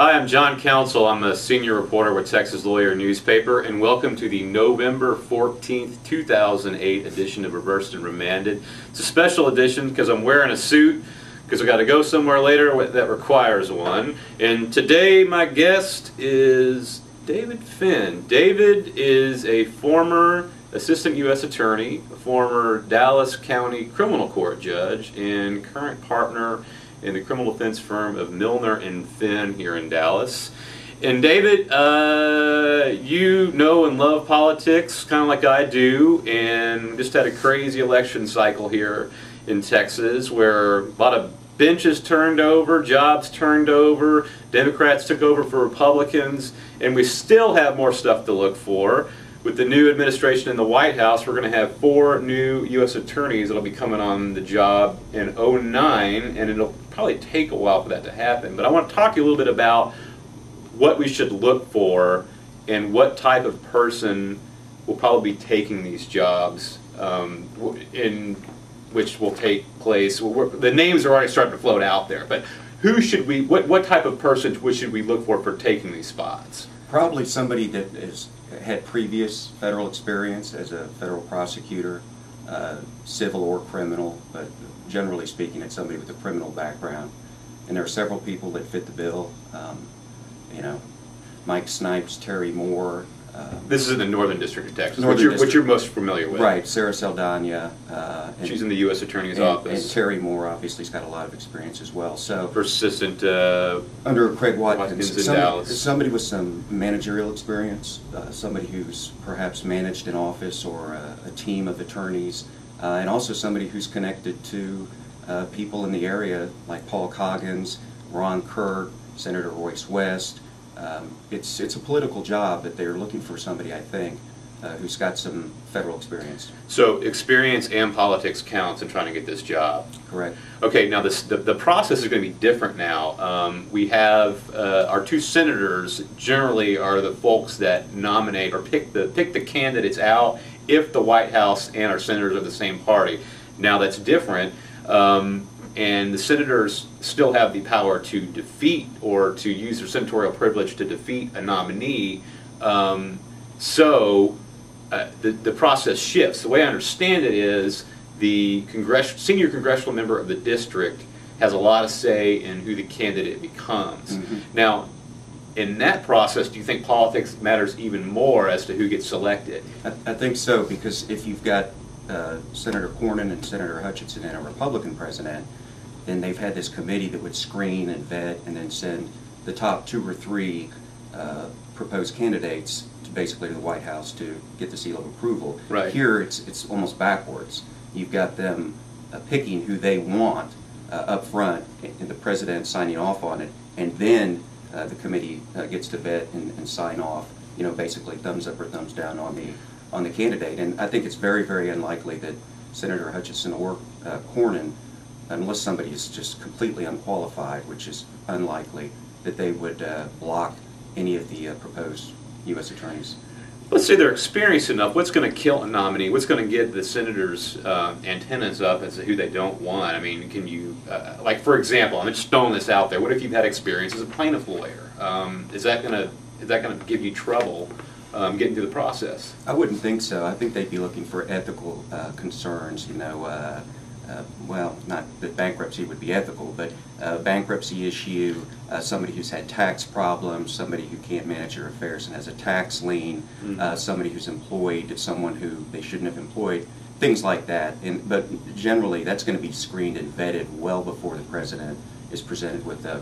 Hi, I'm John Council. I'm a senior reporter with Texas Lawyer newspaper, and welcome to the November 14th, 2008 edition of Reversed and Remanded. It's a special edition because I'm wearing a suit because I got to go somewhere later that requires one. And today my guest is David Finn. David is a former assistant U.S. attorney, a former Dallas County criminal court judge, and current partner in the criminal defense firm of Milner and Finn here in Dallas. And David, you know and love politics, kind of like I do, and just had a crazy election cycle here in Texas where a lot of benches turned over, jobs turned over, Democrats took over for Republicans, and we still have more stuff to look for. With the new administration in the White House, we're going to have 4 new U.S. attorneys that will be coming on the job in 2009, and it'll probably take a while for that to happen. But I want to talk to you a little bit about what we should look for and what type of person will probably be taking these jobs, in which will take place. The names are already starting to float out there, but who should we? What type of person should we look for taking these spots? Probably somebody that has had previous federal experience as a federal prosecutor, civil or criminal, but generally speaking, it's somebody with a criminal background. And there are several people that fit the bill. You know, Mike Snipes, Terry Moore. This is in the Northern District of Texas. What you're most familiar with. Right, Sarah Saldana. She's in the U.S. Attorney's office. And Terry Moore obviously has got a lot of experience as well. So persistent under Craig Watkins in Dallas. Somebody with some managerial experience, somebody who's perhaps managed an office or a team of attorneys, and also somebody who's connected to people in the area like Paul Coggins, Ron Kirk, Senator Royce West. It's a political job, but they're looking for somebody, I think, who's got some federal experience. So experience and politics counts in trying to get this job. Correct. Okay, now the process is going to be different now. We have our 2 senators generally are the folks that nominate or pick the candidates out if the White House and our senators are the same party. Now that's different. And the senators still have the power to defeat or to use their senatorial privilege to defeat a nominee. So the process shifts. The way I understand it is the senior congressional member of the district has a lot of say in who the candidate becomes. Mm-hmm. Now, in that process, do you think politics matters even more as to who gets selected? I think so, because if you've got Senator Cornyn and Senator Hutchinson and a Republican president, then they've had this committee that would screen and vet and then send the top 2 or 3 proposed candidates to basically the White House to get the seal of approval. Right. Here it's almost backwards. You've got them picking who they want up front and the president signing off on it, and then the committee gets to vet and sign off, you know, basically thumbs up or thumbs down on the candidate. And I think it's very, very unlikely that Senator Hutchinson or Cornyn, unless somebody is just completely unqualified, which is unlikely, that they would block any of the proposed U.S. attorneys. Let's say they're experienced enough. What's going to kill a nominee? What's going to get the senators' antennas up as to who they don't want? I mean, can you, like for example, I'm just throwing this out there. What if you've had experience as a plaintiff lawyer? Is that going to give you trouble getting through the process? I wouldn't think so. I think they'd be looking for ethical concerns. You know, well, not that bankruptcy would be ethical, but bankruptcy issue, somebody who's had tax problems, somebody who can't manage their affairs and has a tax lien, somebody who's employed someone who they shouldn't have employed, things like that. But generally, that's going to be screened and vetted well before the president is presented with a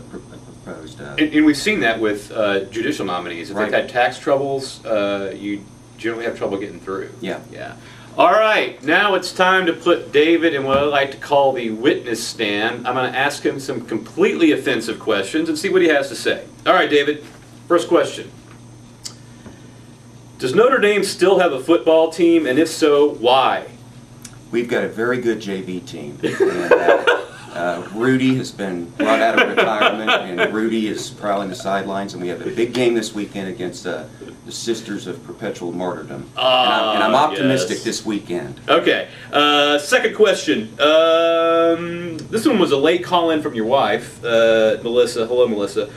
proposed... And we've seen that with judicial nominees. If they've had tax troubles, you generally have trouble getting through. Yeah. Yeah. All right, now it's time to put David in what I like to call the witness stand. I'm going to ask him some completely offensive questions and see what he has to say. All right, David, first question. Does Notre Dame still have a football team, and if so, why? We've got a very good JV team. And, Rudy has been brought out of retirement, and Rudy is prowling the sidelines, and we have a big game this weekend against the Sisters of Perpetual Martyrdom. And I'm optimistic yes. this weekend. Okay. Second question. This one was a late call-in from your wife, Melissa. Hello, Melissa.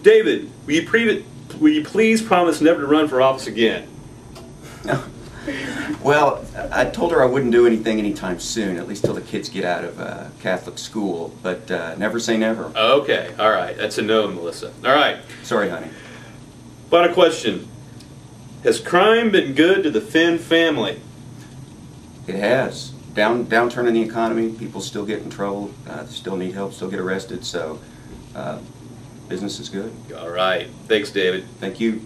David, will you please promise never to run for office again? Well, I told her I wouldn't do anything anytime soon, at least till the kids get out of Catholic school, but never say never. Okay, all right. That's a no, Melissa. All right. Sorry, honey. Final question. Has crime been good to the Finn family? It has. Downturn in the economy, people still get in trouble, still need help, still get arrested, so business is good. All right. Thanks, David. Thank you.